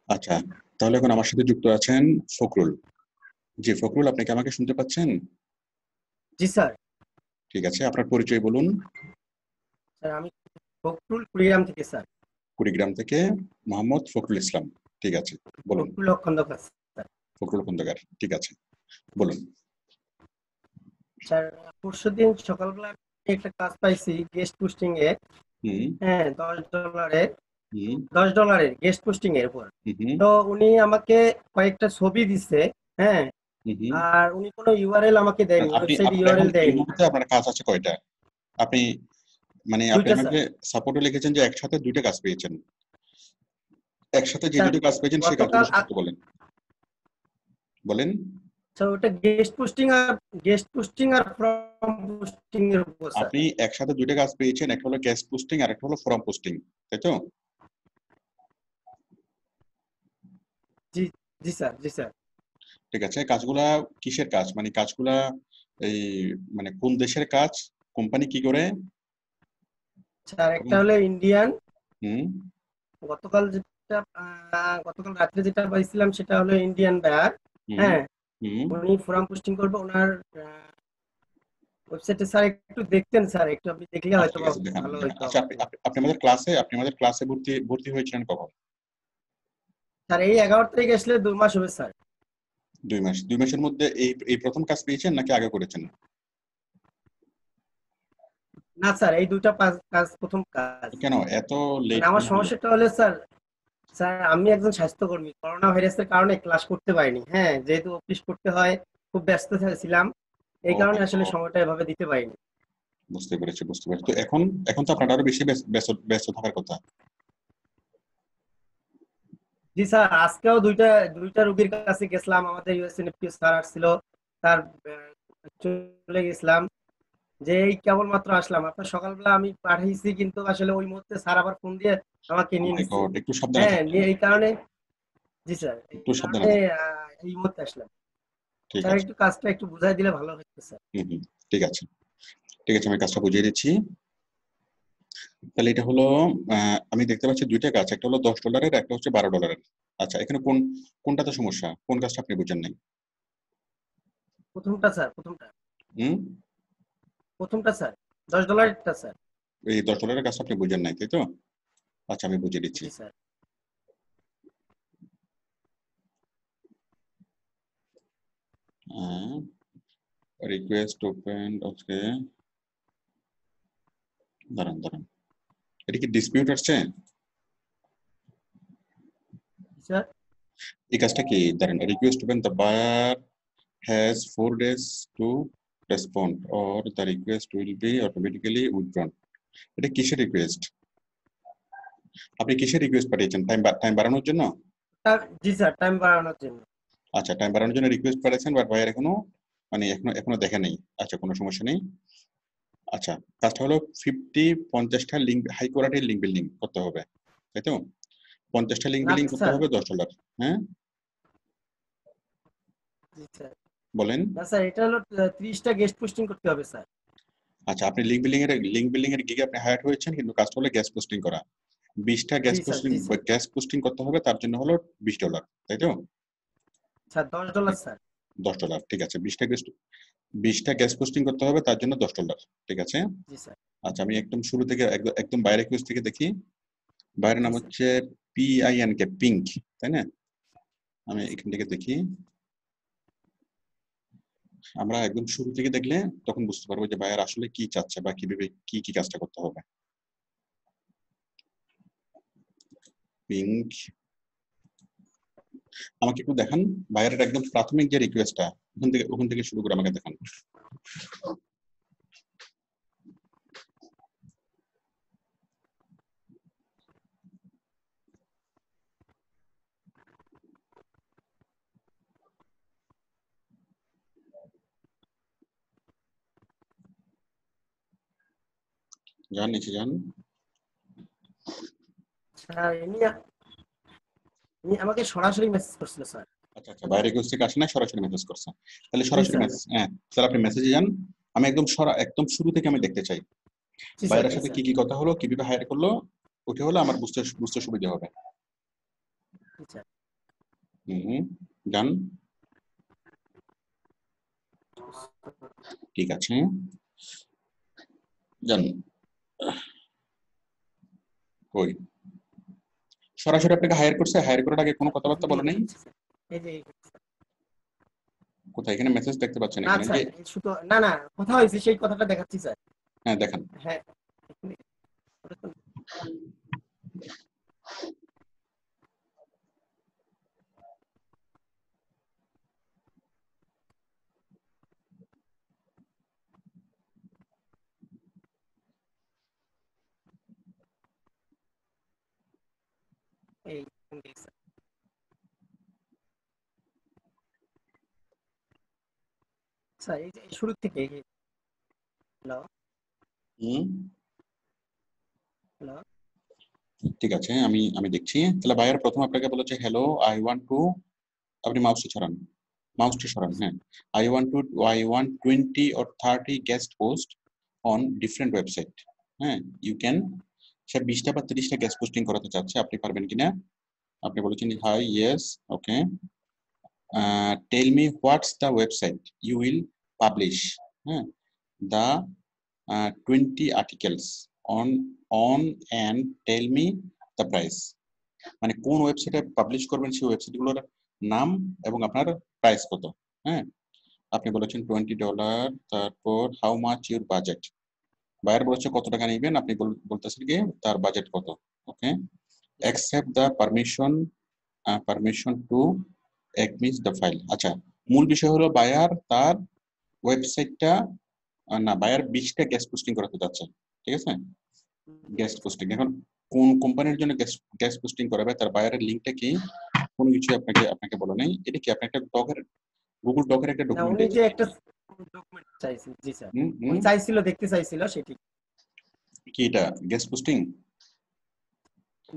আচ্ছা, তাহলে এখন আমার সাথে যুক্ত আছেন ফখরুল। জি ফখরুল, আপনি কি আমাকে শুনতে পাচ্ছেন? জি স্যার। ঠিক আছে, আপনার পরিচয় বলুন। স্যার আমি ফখরুল কুড়িগ্রাম থেকে স্যার। কুড়িগ্রাম থেকে মোহাম্মদ ফখরুল ইসলাম। ঠিক আছে, বলুন। ফখরুল খন্দকার স্যার। ফখরুল খন্দকার, ঠিক আছে, বলুন। স্যার পরশুদিন সকালবেলা আমি একটা কাজ পাইছি গেস্ট পোস্টিং এ। হুম। হ্যাঁ, $10। হুম। $10 গেস্ট পোস্টিং এর উপর। হুম। তো উনি আমাকে কয়েকটা ছবি দিচ্ছে। হ্যাঁ, হুম। আর উনি কোনো ইউআরএল আমাকে দেয়নি, আপনি ওয়েবসাইট আপনার এখন ইউআরএল এই দেয়নি। মুহূর্তে আপনার কাজ আছে কয়টা? আপনি আপনি দুইটা স্যার। আমাকে সাপোর্টে লিখেছেন যে একসাথে দুইটা কাজ পেয়েছেন। একসাথে যে স্যার দুটো কাজ পেয়েছেন সেই গতকাল কাজগুলো সম্পর্কে বলেন। বলেন। স্যার ওটা guest posting are from posting এর উপর স্যার। আপনি একসাথে দুইটা কাজ পেয়েছেন, একটা হলো গ্যাস পোস্টিং আর একটা হলো ফর্ম পোস্টিং, তাই তো? জি জি স্যার, জি স্যার। ঠিক আছে, কাজগুলা কিসের কাজ, মানে কাজগুলা এই মানে কোন দেশের কাজ, কোম্পানি কি করে? স্যার এবং একটা হলো ইন্ডিয়ান। হুম। গতকাল রাত্রে যেটা পাইছিলাম সেটা হলো ইন্ডিয়ান বায়ার। হুম। হ্যাঁ, হুম। উনি ফর্ম পোস্টিং করবে ওনার ওয়েবসাইটে। স্যার একটু দেখতেন স্যার, একটু আপনি দেখলে আচ্ছা হয়তো ঠিক বা আছে, দেখান ভালো দেখান। হইতো আচ্ছা, আমার আপনি জন্য। আপনি আপনি আমাদের ক্লাসে ভর্তি ভর্তি হয়েছিলেন কখন? স্যার এই 11 তারিখ আসলে 2 মাস হবে স্যার। 2 মাস। 2 মাসের মধ্যে এই এই প্রথম কাজ পেয়েছেন নাকি আগে করেছেন? না স্যার, এই দুইটা কাজ প্রথম কাজ। কেন এত লেট মানে আমার কেন হলো? সমস্যাটা হলে স্যার, আমি একজন স্বাস্থ্যকর্মী, করোনা ভাইরাসের কারণে ক্লাস করতে পারিনি। হ্যাঁ, যেহেতু অফিস করতে হয়, খুব ব্যস্ত ছিলাম, এই ও, কারণে আসলে সময়টা এভাবে দিতে পারিনি। বুঝতে পেরেছি বুঝতে পেরেছি। তো এখন এখন তো আপনার আরো বেশি ব্যস্ত ব্যস্ত থাকার কথা। জি স্যার, আজকেও দুইটা দুইটা রোগীর কাছে গেছিলাম। আমাদের ইউএসএনএফপিও স্যার আসছিল, তার চলে গেছিলাম। যে এই কেবলমাত্র আসলাম, আপনার সকালবেলা আমি পাঠিয়েছি, কিন্তু আসলে ওই মুহূর্তে স্যার আবার ফোন দিয়ে আমাকে ও নিয়ে মাই নিচ্ছে। গড, একটু সাবধানে হ্যাঁ, থাকবেন। নিয়ে এই কারণে। জি স্যার, এই একটু সাবধানে কারণে থাকবেন। এই মুহূর্তে আসলাম। ঠিক স্যার আছে। একটু কাজটা একটু বুঝাই দিলে ভালো হতো স্যার। হুম হুম। ঠিক আছে, ঠিক আছে, আমি কাজটা বুঝিয়ে দিচ্ছি। তাহলে এটা হলো আমি দেখতে পাচ্ছি দুইটা কাজ, একটা হলো $10, একটা হচ্ছে $12। আচ্ছা, এখানে কোনটাতে সমস্যা, কোন কাজটা আপনি বুঝেন নাই? প্রথমটা স্যার, প্রথমটা। হুম। প্রথমটা স্যার, $10 স্যার। এই $10 কাজটা আপনি বুঝেন নাই, তাই তো? আচ্ছা, আমি বুঝিয়ে দিচ্ছি। জি স্যার। Request open, okay. দাঁড়ান দাঁড়ান, এটা কি ডিসপিউট আসছে? জি স্যার। এই কাজটা কি, দাঁড়ান, request open, the buyer has 4 days to respond or the request will be automatically withdrawn। এটা কিসের রিকোয়েস্ট? আপনি কিসের রিকোয়েস্ট পাঠিয়েছেন, টাইম বাড়ানোর জন্য? জি স্যার, টাইম বাড়ানোর জন্য। আচ্ছা, টাইম বাড়ানোর জন্য রিকোয়েস্ট পাঠিয়েছেন, বাট ভাইয়ার এখনো মানে এখনো দেখে নেই। আচ্ছা, কোনো সমস্যা নেই। আচ্ছা, কাজটা হলো 50টা লিঙ্ক, হাই কোয়ালিটির লিঙ্ক বিল্ডিং করতে হবে, তাই তো? 50টা লিঙ্ক না বিল্ডিং করতে স্যার। হবে $10। হ্যাঁ, জি স্যার। বলেন। না স্যার, এটা হলো 30টা গেস্ট পোস্টিং করতে হবে স্যার। আচ্ছা, আপনি লিঙ্ক বিল্ডিং এর গিগে আপনি হায়ার হয়েছেন, কিন্তু কাজটা হলো গ্যাস পোস্টিং করা। 20টা জি স্যার, জি স্যার। গ্যাস পোস্টিং করতে হবে, তার জন্য হলো $20, তাই তো? Sir $10 sir. $10, ঠিক আছে। 20টা গ্যাস পোস্টিং করতে হবে, তার জন্য $10, ঠিক আছে। জি স্যার। আচ্ছা, আমি একদম শুরু থেকে একদম বাইরে কিউজ থেকে দেখি। বাইরের জি নাম স্যার। হচ্ছে PINK, পিঙ্ক, তাই না? আমি জি এখান থেকে দেখি। আমরা একদম শুরু থেকে দেখলে তখন বুঝতে পারবো যে বায়ার আসলে কি চাচ্ছে বা কিভাবে কি কি কাজটা করতে হবে। পিঙ্ক, আমাকে একটু দেখান বায়ারের একদম প্রাথমিক যে রিকোয়েস্টটা, ওখান থেকে শুরু করে আমাকে দেখান। যান নিচে যান। স্যার ইনি আমাকে সরাসরি মেসেজ করছিল স্যার। আচ্ছা আচ্ছা, বাইরে রিকোয়েস্ট থেকে আসে না, সরাসরি মেসেজ করছে। তাহলে জি সরাসরি স্যার। মেসেজ, হ্যাঁ স্যার, আপনি মেসেজে যান। আমি একদম শুরু থেকে আমি দেখতে চাই জি স্যার। বাইরের জি সাথে স্যার। কি কি কথা হলো, কিভাবে হায়ার করলো, ওঠে হলো আমার বুঝতে বুঝতে সুবিধা হবে। জি স্যার। ডান, ঠিক আছে, ডান। কই সরাসরি আপনাকে হায়ার করছে, হায়ার করার আগে কোনো কথাবার্তা বলে নাই? এই যে কোথায়? এখানে মেসেজ দেখতে পাচ্ছেন না এখানে স্যার, যে? শুধু না না কথা হয়েছে সেই কথাটা দেখাচ্ছি স্যার। হ্যাঁ দেখান। হ্যাঁ, এই স্যার। স্যার এই যে শুরু থেকে হ্যালো হুম, হ্যালো। ঠিক আছে, আমি আমি দেখছি। তাহলে বায়ার প্রথম আপনাকে বলেছে হ্যালো আই ওয়ান্ট টু, আপনি মাউসটা ছড়ান, মাউসটা সরান, হ্যাঁ। I want 20 or 30 guest post on different website, হ্যাঁ, ইউ ক্যান। সে 20টা বা 30টা গেস্ট পোস্টিং করাতে চাচ্ছে, আপনি পারবেন কিনা? আপনি বলেছেন hi, yes, okay, tell me what's the website you will publish, হ্যাঁ, the 20 articles on on and tell me the price. মানে কোন ওয়েবসাইটে পাবলিশ করবেন সেই ওয়েবসাইটগুলোর নাম এবং আপনার প্রাইস কত, হ্যাঁ। আপনি বলেছেন $20, তারপর how much your budget, buyer বলেছে কত টাকা নেবেন, আপনি বলতেছেন কি তার বাজেট কত, okay, accept the permission to admit the file. আচ্ছা, মূল বিষয় হলো বায়ার তার ওয়েবসাইটটা, না, বায়ার 20টা গেস্ট পোস্টিং করাতে যাচ্ছে, ঠিক আছে, গেস্ট পোস্টিং। এখন কোন কোম্পানির জন্য গেস্ট পোস্টিং করাবে, তার বায়ারের লিঙ্কটা কি, কোনো কিছু আপনাকে আপনাকে বলা নেই। এটা কি আপনি একটা গুগল ডকের একটা না ডকুমেন্ট উনি যে দেখছেন? একটা ডকুমেন্ট চাইছেন, জি স্যার। হুম হুম, উনি চাইছিল, দেখতে চাইছিল সেটি। কি এটা গেস্ট পোস্টিং?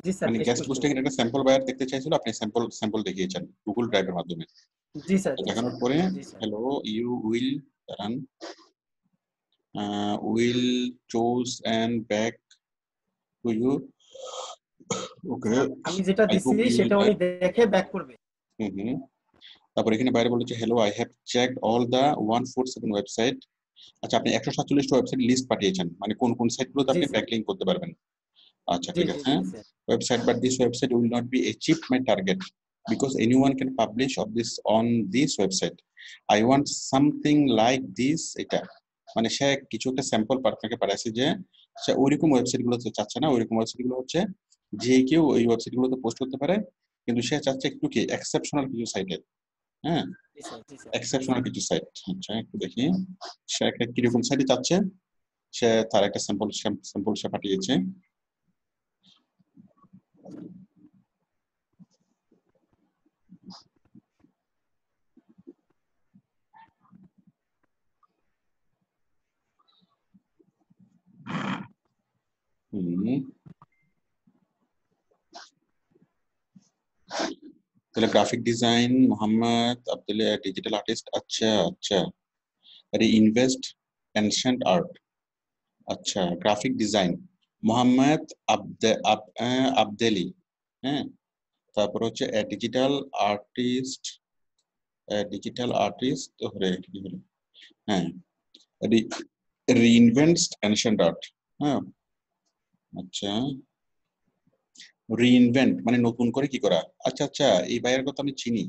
জি স্যার, মানে গেস্ট গেস্ট পোস্টিং। পোস্টিং এর একটা স্যাম্পল বায়ার দেখতে চাইছিল, আপনি স্যাম্পল দেখিয়েছেন গুগল ড্রাইভের মাধ্যমে। জি স্যার, জি স্যার, দেখানোর পরে জি sir. Hello you will run will choose and back to you, okay, আমি যেটা আই দিছি হোপ ইউ উইল সেটা উনি লাইক। দেখে ব্যাক করবে। হুম হুম। তারপর এখানে বাইরে বলেছে hello I have checked all the 147 website. আচ্ছা, আপনি 147টা ওয়েবসাইট লিস্ট পাঠিয়েছেন, মানে কোন কোন সাইটগুলোতে জি আপনি স্যার, ব্যাকলিংক করতে পারবেন। আচ্ছা, জি ঠিক জি আছে, জি sir. website, but this website will not be achieve my target because anyone can publish of this on this website. I want something like this, এটা মানে সে কিছু একটা স্যাম্পল আপনাকে পাঠাইছে যে সে ওইরকম ওয়েবসাইট গুলোতে চাচ্ছে না, ওইরকম ওয়েবসাইট গুলো হচ্ছে যে কেউ ওই ওয়েবসাইট গুলোতে পোস্ট করতে পারে, কিন্তু সে চাচ্ছে একটু কি এক্সেপশনাল কিছু সাইটে, হ্যাঁ, জি স্যার, জি স্যার, জি এক্সেপশনাল স্যার। কিছু সাইট। আচ্ছা, একটু দেখি সে একটা কিরকম সাইটে চাচ্ছে, সে তার একটা স্যাম্পল সে পাঠিয়েছে। হুম, তাহলে graphic design Mohammad Abdullah, digital artist, আচ্ছা আচ্ছা, আরে ইনভেস্ট এনশিয়েন্ট আর্ট, আচ্ছা, গ্রাফিক ডিজাইন মোহাম্মদ আবদেলি, হ্যাঁ, তারপর হচ্ছে আর্টিস্ট ডিজিটাল আর্টিস্ট ধরে কি হলো, হ্যাঁ, রিইনভেন্টস এনশিয়েন্ট আর্ট, হ্যাঁ, আচ্ছা, রিইনভেন্ট মানে নতুন করে কি করা, আচ্ছা আচ্ছা, এই ভাইয়ের কথা আমি চিনি,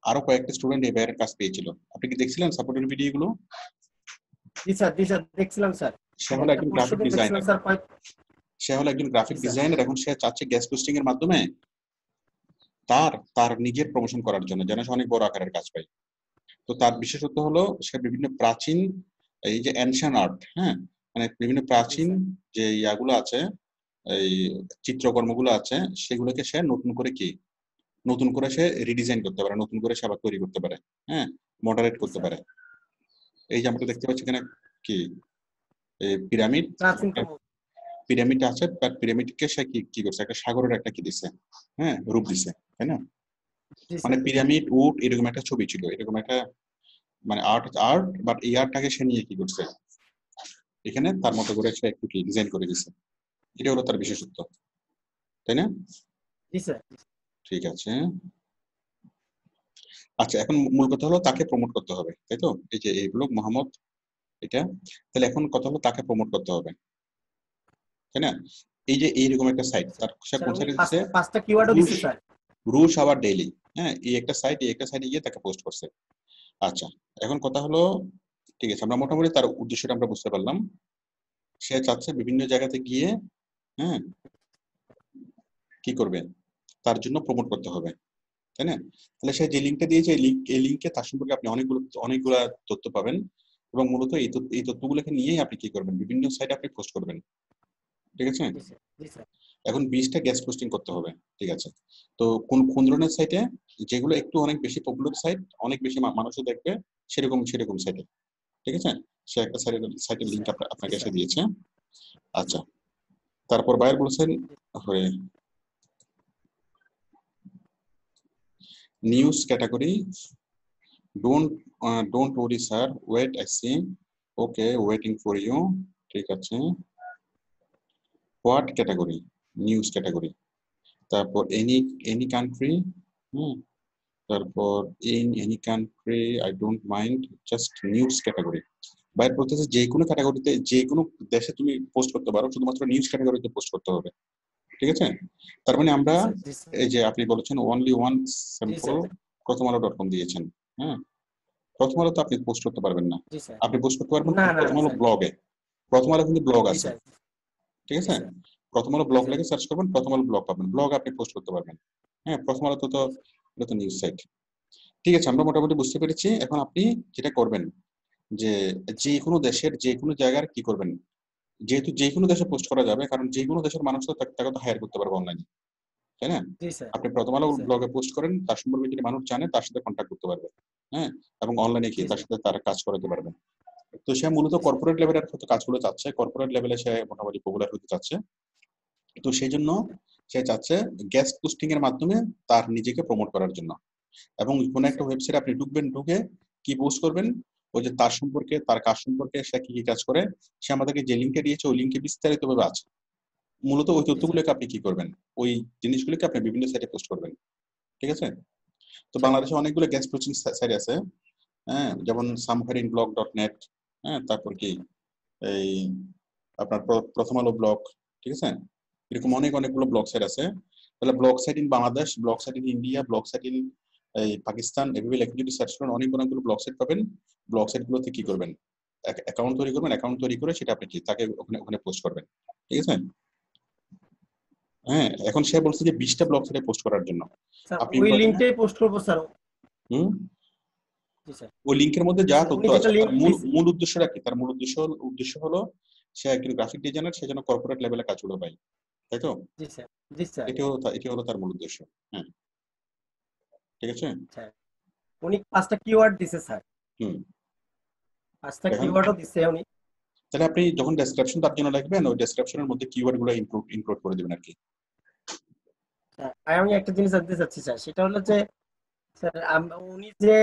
আরো কয়েকটা স্টুডেন্ট এই ভাইয়ের কাজ পেয়েছিল, আপনি কি দেখছিলেন সাপোর্টের ভিডিওগুলো? জি স্যার, জি স্যার, দেখছিলাম স্যার। সে হলো একটা একজন গ্রাফিক পরশুদিন দেখছিলাম ডিজাইনার, স্যার কয়েক। সে হলো একজন জি গ্রাফিক স্যার, ডিজাইনার, এখন সে চাচ্ছে গেস্ট পোস্টিং এর মাধ্যমে তার তার নিজের প্রমোশন করার জন্য, যেন সে অনেক বড় আকারের কাজ পায়। তো তার বিশেষত্ব হলো সে বিভিন্ন প্রাচীন এই যে এনশিয়েন্ট আর্ট, হ্যাঁ, মানে বিভিন্ন জি প্রাচীন স্যার, যে ইয়াগুলো আছে, এই চিত্রকর্মগুলো আছে, সেগুলোকে সে নতুন করে সে রিডিজাইন করতে পারে, নতুন করে সে আবার তৈরি করতে পারে, হ্যাঁ, মডারেট জি করতে স্যার। পারে। এই যে আমরা দেখতে পাচ্ছি এখানে কি পিরামিড, প্রাচীনতম। পিরামিড আছে, তার পিরামিডকে সে কি কি করছে, একটা সাগরের একটা কি দিছে, হ্যাঁ, রূপ দিছে, তাই না? জি মানে স্যার, পিরামিড উড এরকম একটা ছবি ছিল, এরকম একটা মানে আর্ট আর্ট, বাট এই আর্টটাকে সে নিয়ে কি করছে, এখানে তার মতো করে সে একটু কি ডিজাইন করে দিছে, এটা হলো তার বিশেষত্ব, তাই না? জি স্যার। ঠিক আছে, আচ্ছা, এখন মূল কথা হলো তাকে প্রমোট করতে হবে, তাই তো? এই যে এই ব্লগ মোহাম্মদ, এটা তাহলে এখন কথা হলো তাকে প্রমোট করতে হবে, তাই না? এই যে এইরকম একটা সাইট, তার সে স্যার কোন উনি সাইটে দিচ্ছে? পাঁচটা কিওয়ার্ডও রুশ দিচ্ছে স্যার। রুশ আওয়ার ডেইলি। হ্যাঁ, এই একটা সাইট, এই একটা সাইটে গিয়ে তাকে পোস্ট করছে। আচ্ছা, এখন কথা হলো, ঠিক আছে, আমরা মোটামুটি তার উদ্দেশ্যটা আমরা বুঝতে পারলাম। সে চাচ্ছে বিভিন্ন জায়গাতে গিয়ে, হ্যাঁ, কি করবে, তার জন্য প্রমোট করতে হবে, তাই না? তাহলে সে যে লিঙ্কটা দিয়েছে, এই লিঙ্কে তার সম্পর্কে আপনি অনেকগুলা তথ্য পাবেন, এবং মূলত এই তথ্যগুলোকে নিয়েই আপনি কি করবেন, বিভিন্ন সাইটে আপনি পোস্ট করবেন, ঠিক আছে? জি স্যার, জি স্যার। এখন 20টা গেস্ট পোস্টিং করতে হবে, ঠিক আছে? তো কোন কোন ধরনের সাইটে? যেগুলো একটু অনেক বেশি পপুলার সাইট, অনেক বেশি মানুষও দেখবে, সেরকম সেরকম সাইটে, ঠিক আছে? সে একটা সাইটের জি লিঙ্ক স্যার, জি আপনাকে এসে স্যার। দিয়েছে। আচ্ছা, তারপর বায়ার বলছেন হয়ে news category, don't worry sir, wait I see, okay waiting for you, ঠিক আছে। What category? News category. তারপর এনি কান্ট্রি, হুম, তারপর in any country I don't mind, just news category. বাইরে বলতেছে যে কোনো ক্যাটাগরিতে, যে কোনো দেশে তুমি পোস্ট করতে পারো, শুধুমাত্র নিউজ ক্যাটাগরিতে পোস্ট করতে হবে, ঠিক আছে? তার মানে আমরা, জি স্যার, জি স্যার, এই যে আপনি বলেছেন অনলি ওয়ান জি স্যাম্পল, স্যার, প্রথমআলো.কম দিয়েছেন, হ্যাঁ। প্রথম আলো তো আপনি পোস্ট করতে পারবেন না, জি স্যার। আপনি পোস্ট করতে পারবেন না, কোন? না, প্রথম না আলো স্যার। ব্লগে। প্রথম আলো কিন্তু ব্লগ জি আছে, স্যার, ঠিক জি আছে? স্যার, প্রথম আলো জি ব্লগ স্যার, লেগে সার্চ করবেন, প্রথম আলো ব্লগ পাবেন, ব্লগ আপনি পোস্ট করতে পারবেন। হ্যাঁ, প্রথম আলো তো জি স্যার, এটা তো নিউজ সাইট। ঠিক আছে, আমরা মোটামুটি বুঝতে পেরেছি। এখন আপনি যেটা করবেন, যে যে কোনো দেশের যে কোনো জায়গার কি করবেন, যেহেতু যে কোনো দেশে পোস্ট করা যাবে, কারণ যে কোনো দেশের মানুষ তো তাকে তো হায়ার করতে পারবে অনলাইনে, তাই না? জি স্যার, আপনি প্রথম আলো জি স্যার, ব্লগে পোস্ট করেন, তার সম্পর্কে যদি মানুষ জানে, তার সাথে কন্ট্যাক্ট করতে পারবে, হ্যাঁ, এবং অনলাইনে কি জি তার স্যার, সাথে তারা কাজ করাতে পারবে। তো সে মূলত জি স্যার, কর্পোরেট লেভেলের হয়তো কাজগুলো চাচ্ছে, কর্পোরেট লেভেলে সে মোটামুটি পপুলার হতে চাচ্ছে। তো সেই জন্য সে চাচ্ছে গেস্ট পোস্টিং এর মাধ্যমে তার নিজেকে প্রমোট করার জন্য। এবং কোনো জি একটা স্যার, ওয়েবসাইটে আপনি ঢুকবেন, ঢুকে কি পোস্ট করবেন, ওই যে তার সম্পর্কে, তার কাজ সম্পর্কে, সে কি কি কাজ করে, সে আমাদেরকে যে লিঙ্কটা দিয়েছে ওই লিঙ্কে বিস্তারিত ভাবে আছে। মূলত ওই জি স্যার, তথ্যগুলোকে আপনি কি করবেন, ওই জিনিসগুলোকে আপনি বিভিন্ন সাইটে পোস্ট করবেন, ঠিক আছে? তো স্যার, বাংলাদেশে অনেকগুলো গেস্ট পোস্টিং সাইট আছে, হ্যাঁ, জি যেমন স্যার, samharinblog.net, হ্যাঁ, তারপর কি এই আপনার প্রথম আলো ব্লগ, ঠিক আছে? জি এরকম স্যার, অনেকগুলো ব্লগ সাইট আছে। তাহলে blog site in Bangladesh, blog site in India, blog site in এই পাকিস্তান, এভাবে লেখা যদি সার্চ করেন অনেকগুলো ব্লগ সাইট পাবেন। ব্লগ সাইট গুলোতে কি জি স্যার। করবেন, অ্যাকাউন্ট তৈরি করবেন, অ্যাকাউন্ট তৈরি করে সেটা আপনি কি তাকে ওখানে ওখানে পোস্ট করবেন, ঠিক আছে? হ্যাঁ, এখন সে বলছে যে 20টা ব্লগ সাইটে পোস্ট করার জন্য। স্যার আপনি ওই প্রয়োজনে, লিঙ্কটাই পোস্ট করবো স্যার। হুম, জি স্যার, ওই লিঙ্কের মধ্যে যা মানে তথ্য উনি যেটা আছে, তার লিঙ্ক মূল দিছে। মূল উদ্দেশ্যটা কি, তার মূল উদ্দেশ্য হলো সে একজন গ্রাফিক ডিজাইনার, সে যেন কর্পোরেট লেভেলে কাজগুলো পায়, তাই তো? জি স্যার, জি স্যার, এটি হলো তার মূল উদ্দেশ্য। হ্যাঁ, ঠিক আছে। স্যার উনি 5টা কিওয়ার্ড দিছে স্যার। হুম। 5টা এখন কিওয়ার্ডও দিছে উনি। তাহলে আপনি যখন ডেসক্রিপশন তার জন্য লিখবেন, ওই ডেসক্রিপশনের মধ্যে কিওয়ার্ড গুলো ইনক্লুড করে দিবেন আর কি। স্যার আমি একটা জিনিস জানতে চাচ্ছি স্যার, সেটা হলো যে স্যার উনি যে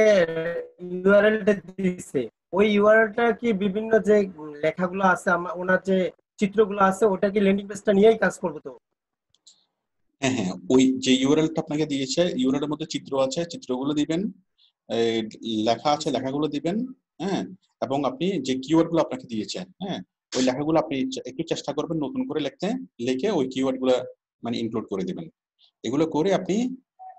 ইউআরএলটা দিছে, ওই ইউআরএলটা কি বিভিন্ন যে লেখাগুলো আছে, ওনার যে চিত্রগুলো আছে, ওটা কি ল্যান্ডিং পেজটা নিয়েই কাজ করবো তো? হ্যাঁ, হ্যাঁ, ওই যে ইউআরএলটা আপনাকে দিয়েছে, ইউআরএল এর মধ্যে চিত্র আছে, চিত্রগুলো দিবেন, এই লেখা জি আছে, স্যার, লেখাগুলো দিবেন, হ্যাঁ। এবং আপনি যে কিওয়ার্ড গুলো আপনাকে দিয়েছে, হ্যাঁ, ওই লেখাগুলো আপনি একটু চেষ্টা করবেন নতুন করে লিখতে, লিখে ওই কিওয়ার্ড গুলো মানে ইনক্লুড করে দিবেন। এগুলো করে আপনি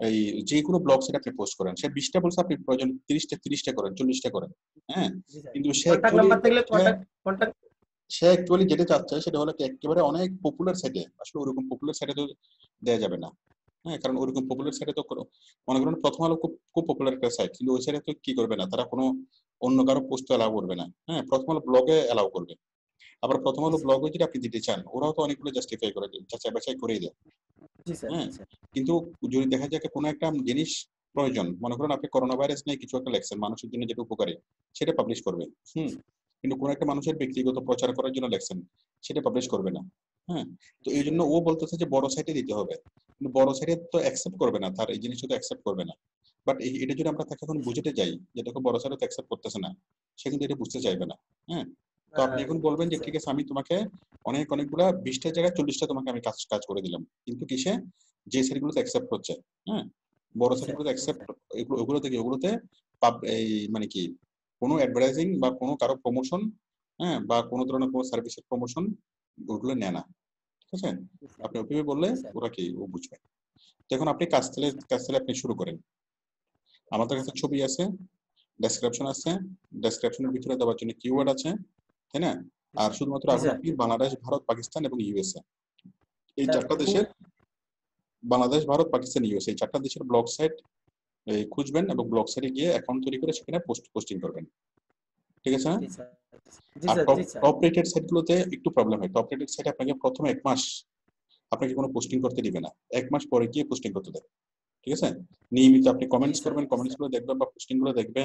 এই যে কোনো ব্লগ সাইট আপনি পোস্ট করেন, সে 20টা বলছে, আপনি প্রয়োজন 30টা করেন, 40টা করেন, হ্যাঁ। জি স্যার। কিন্তু কন্টাক্ট নাম্বার থাকলে কন্টাক্ট। সে অ্যাকচুয়ালি যেটা চাচ্ছে সেটা হলো কি, একেবারে অনেক পপুলার সাইটে, আসলে ওরকম পপুলার সাইটে তো দেওয়া যাবে না, হ্যাঁ, কারণ ওরকম পপুলার সাইটে তো মনে করেন প্রথম আলো খুব খুব পপুলার একটা সাইট, কিন্তু ওই সাইটে তো কি করবে না, তারা কোনো অন্য কারো পোস্ট এলাও করবে না, হ্যাঁ, প্রথম আলো ব্লগে এলাও করবে। আবার প্রথম জি আলো স্যার, ব্লগে যদি আপনি দিতে চান, ওরাও তো অনেকগুলো জাস্টিফাই করে দেয়, যাচাই বাছাই করেই দেয়, জি স্যার, হ্যাঁ। জি স্যার, কিন্তু যদি দেখা যায় কোনো একটা জিনিস প্রয়োজন, মনে করেন আপনি করোনা ভাইরাস নিয়ে কিছু একটা লেখছেন, মানুষের জন্য যেটা উপকারী, সেটা পাবলিশ করবে, হুম। কিন্তু কোনো একটা মানুষের ব্যক্তিগত প্রচার করার জন্য লেখছেন, সেটা পাবলিশ করবে না, হ্যাঁ। তো জি এই জন্য স্যার, ও বলতেছে যে বড় সাইটে দিতে হবে, কিন্তু বড় সাইটে তো অ্যাকসেপ্ট করবে না, তার এই জিনিসটা তো অ্যাকসেপ্ট করবে না। বাট এটা যদি আমরা তাকে এখন জি স্যার। বুঝতে যাই যে দেখো বড় সাইটে তো অ্যাকসেপ্ট করতেছে না, সে কিন্তু এটা বুঝতে চাইবে না, হ্যাঁ। তো আপনি এখন বলবেন জি যে স্যার, ঠিক আছে, আমি তোমাকে অনেকগুলা 20টা জায়গায় 40টা তোমাকে আমি কাজ কাজ করে দিলাম, কিন্তু কিসে, যে সাইটগুলোতে অ্যাকসেপ্ট হচ্ছে, হ্যাঁ, বড় জি স্যার, সাইটগুলোতে জি অ্যাকসেপ্ট, স্যার, ওগুলোতে কি, ওগুলোতে এই মানে কি কোনো অ্যাডভার্টাইজিং বা কোনো কারো প্রমোশন, হ্যাঁ, বা কোনো ধরনের কোনো সার্ভিসের প্রমোশন ওগুলো নেয় না, ঠিক আছে? জি স্যার, আপনি ওপিপি বললে জি স্যার, ওরা কি ও বুঝবে। তো এখন আপনি জি স্যার, কাজ তাহলে আপনি শুরু করেন। আমাদের জি কাছে স্যার, ছবি আছে, ডেসক্রিপশন আছে, ডেসক্রিপশনের ভিতরে দেওয়ার জন্য কিওয়ার্ড আছে, তাই না? জি আর স্যার, শুধুমাত্র জি এখন স্যার, আপনি বাংলাদেশ, ভারত, পাকিস্তান এবং ইউএসএ এই স্যার চারটা আমি দেশের, বাংলাদেশ, ভারত, পাকিস্তান, ইউএসএ এই চারটা দেশের ব্লগ সাইট খুঁজবেন এবং ব্লগ সাইটে গিয়ে অ্যাকাউন্ট তৈরি করে সেখানে পোস্টিং করবেন, ঠিক আছে না? জি স্যার, জি আর স্যার, টপ জি স্যার, টপ রেটেড সাইটগুলোতে একটু প্রবলেম হয়। টপ রেটেড সাইটে আপনাকে প্রথম 1 মাস আপনাকে কোনো পোস্টিং করতে দিবে না, 1 মাস পরে গিয়ে পোস্টিং করতে দেবে, ঠিক আছে? নিয়মিত আপনি জি কমেন্টস স্যার, করবেন, জি কমেন্টস স্যার, গুলো দেখবেন বা পোস্টিং গুলো দেখবে,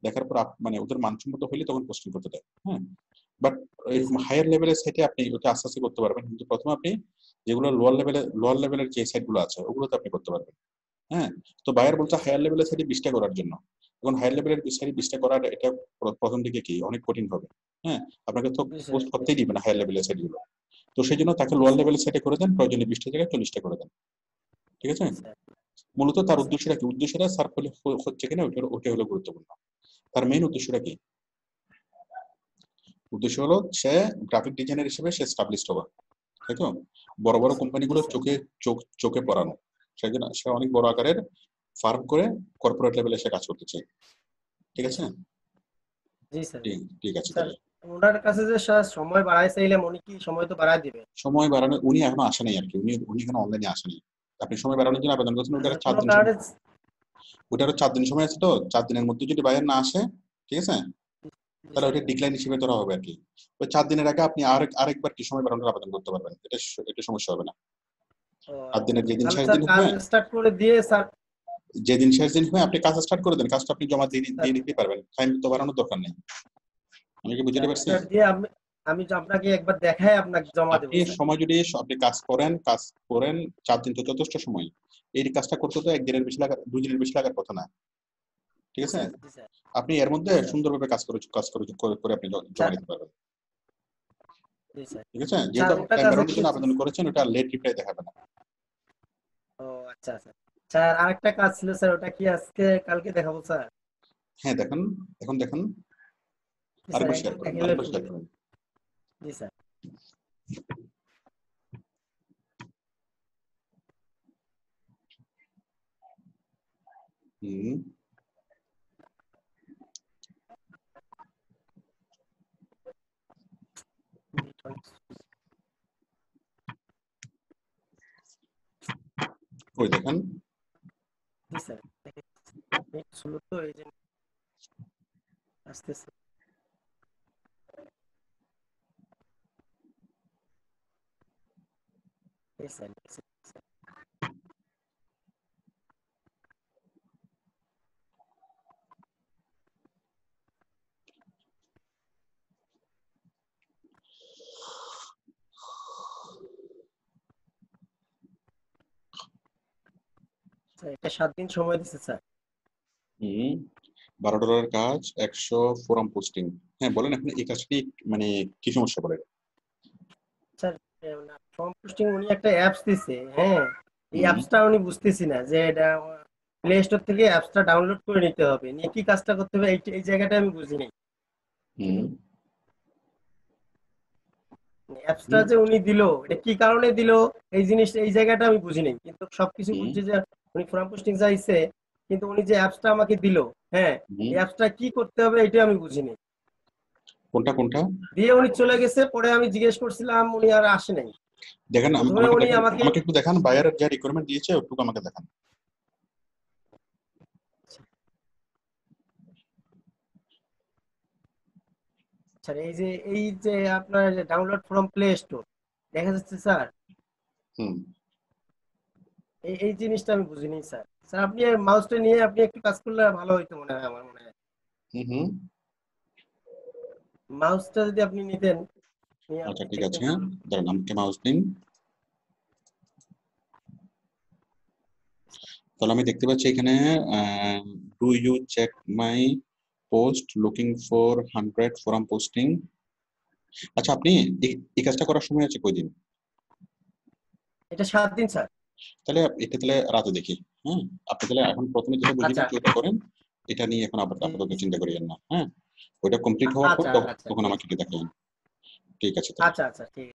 দেখার পর মানে ওদের মানসম্মত হইলে তখন পোস্টিং করতে দেয়, হ্যাঁ। বাট জি এরকম স্যার, হায়ার লেভেলের সাইটে আপনি ওটা আস্তে আস্তে করতে পারবেন, কিন্তু প্রথমে আপনি যেগুলো লোয়ার লেভেলের যে সাইট গুলো আছে ওগুলোতে আপনি করতে পারবেন, হ্যাঁ। তো বায়ার জি বলছে স্যার, হায়ার জি লেভেলের স্যার, সাইটে 20টা করার জন্য। এখন হায়ার লেভেলের সাইটে 20টা করার এটা প্রথম দিকে কি অনেক কঠিন হবে, হ্যাঁ। আপনাকে তো জি স্যার, পোস্ট করতেই দিবে না হায়ার লেভেলের সাইট গুলো। তো সেই জন্য তাকে জি লোয়ার স্যার, লেভেলের সাইটে করে দেন, প্রয়োজনে 20টা জায়গায় 40টা করে দেন, ঠিক আছে? জি স্যার, মূলত জি তার স্যার, উদ্দেশ্যটা কি, উদ্দেশ্যটা সার্ফ হচ্ছে কিনা ওটা হলো গুরুত্বপূর্ণ। তার মেইন উদ্দেশ্যটা কি? উদ্দেশ্য হলো সে গ্রাফিক ডিজাইনার হিসেবে সে স্টাবলিশড হবে, তাই তো? বড় জি বড় স্যার, জি কোম্পানিগুলো স্যার, চোখে পড়ানো, সেই জন্য সে অনেক বড় আকারের ফার্ম করে কর্পোরেট লেভেলে সে কাজ করতে চায়, ঠিক জি আছে? স্যার, জি স্যার, ঠিক ঠিক আছে স্যার তাহলে। ওনার কাছে যে স্যার সময় বাড়াই চাইলে উনি কি সময় তো বাড়ায় দিবে? সময় বাড়ানো উনি এখনো আসে নাই আর কি, উনি এখনো অনলাইনে আসেনি। আপনি সময় বাড়ানোর জন্য আবেদন করছেন, ওটা আচ্ছা, চার কোনো দিন কারণে, সময়, ওটা আরো 4 দিন সময় আছে, তো 4 দিনের মধ্যে যদি বায়ার না আসে, ঠিক আছে, জি তাহলে স্যার, ওটা ডিক্লাইন হিসেবে ধরা হবে আর কি। ওই 4 দিনের আগে আপনি আরেকবার কি সময় বাড়ানোর আবেদন করতে পারবেন, এটা সমস্যা হবে না। ও 7 দিনের আচ্ছা, যেদিন তাহলে শেষ স্যার দিন কাজ হবে, স্টার্ট করে দিয়ে স্যার, যেদিন শেষ দিন হবে আপনি কাজ স্টার্ট করে দেন, কাজটা আপনি জমা স্যার দিয়ে দিতে পারবেন, টাইম তো বাড়ানোর দরকার নেই। আমি কি বুঝতে পারছি? স্টার্ট দিয়ে আমি আমি যে আপনাকে একবার দেখায় আপনাকে জমা দেবো আপনি স্যার। সময় যদি আপনি কাজ করেন 4 দিন তো যথেষ্ট সময়। এই কাজটা করতে তো 1 দিনের বেশি লাগার, 2 দিনের বেশি লাগার কথা না, ঠিক জি আছে? স্যার, জি স্যার, আপনি এর মধ্যে জি স্যার, সুন্দরভাবে করে আপনি জমা স্যার, দিতে পারবেন, জি স্যার, ঠিক আছে? স্যার যেহেতু আপনি ওটার টাইম কাছে বাড়ানোর কি, জন্য আবেদন করেছেন, ওটা লেট রিপ্লাই দেখাবে না। ও আচ্ছা আচ্ছা, স্যার আরেকটা কাজ ছিল স্যার, ওটা কি আজকে কালকে দেখাবো স্যার? হ্যাঁ দেখেন, এখন দেখেন, জি স্যার, আরেকবার শেয়ার একদম করেন, দেখালে আরেকবার শেয়ার সুবিধা। করেন। জি স্যার, হুম, ওই দেখেন, জি স্যার, নেট স্লো তো এই জন্য আসতেছে। জি স্যার, জি স্যার, স্যার, এটা 7 দিন সময় দিছে স্যার। হুম, $12 কাজ, 100 ফোরাম পোস্টিং। হ্যাঁ বলেন, আপনি এই কাজটি মানে কি সমস্যা বলেন? স্যার ফর্ম পোস্টিং উনি একটা অ্যাপস দিছে, হ্যাঁ, এই হুম অ্যাপসটা উনি বুঝতেছি না যে এটা প্লে স্টোর থেকে অ্যাপসটা ডাউনলোড করে নিতে হবে, নিয়ে কি কাজটা করতে হবে এই জায়গাটা আমি বুঝিনি। হুম অ্যাপসটা হুম যে উনি দিল, এটা কি কারণে দিল এই জিনিস, এই জায়গাটা আমি বুঝিনি, কিন্তু সবকিছু হুম বুঝছি যে উনি ফর্ম পোস্টিং চাইছে, কিন্তু উনি যে অ্যাপসটা আমাকে দিল, হ্যাঁ, হুম। এই অ্যাপসটা কি করতে হবে এটা আমি বুঝিনি। কোনটা কোনটা? দিয়ে উনি চলে গেছে, পরে আমি জিজ্ঞেস করছিলাম, উনি আর আসে নাই। দেখেন, প্রথমে আমাকে উনি দেখেন, আমাকে, আমাকে একটু দেখান, বায়ার যা রিকোয়ারমেন্ট দিয়েছে একটু আমাকে দেখান। স্যার এই যে আপনার ডাউনলোড ফ্রম প্লে স্টোর দেখা যাচ্ছে স্যার, হুম এই জিনিসটা আমি বুঝিনি স্যার। স্যার আপনি মাউসটা নিয়ে আপনি একটু কাজ করলে ভালো হইতো মনে হয়, আমার মনে হয় হুম হুম। মাউসটা যদি আপনি নিতেন, নিয়ে আচ্ছা আপনি ঠিক দেখতেন আছে, তাহলে। দাঁড়ান আমাকে মাউস দিন। তাহলে আমি দেখতে পাচ্ছি এখানে, do you check my post looking for 100 forum posting. আচ্ছা, আপনি এই কাজটা করার সময় আছে কয়দিন? এটা 7 দিন স্যার। তাহলে এটা তাহলে রাতে দেখি। হ্যাঁ, আপনি তাহলে এখন প্রথমে যেটা বুঝলেন আচ্ছা। কি এটা করেন, এটা নিয়ে এখন আপাতত চিন্তা করিয়েন না। হ্যাঁ, ওইটা কমপ্লিট হওয়ার পর আচ্ছা, আচ্ছা, তখন ঠিক আমাকে একটু দেখাবেন। ঠিক আছে তাহলে। আচ্ছা, আচ্ছা, ঠিক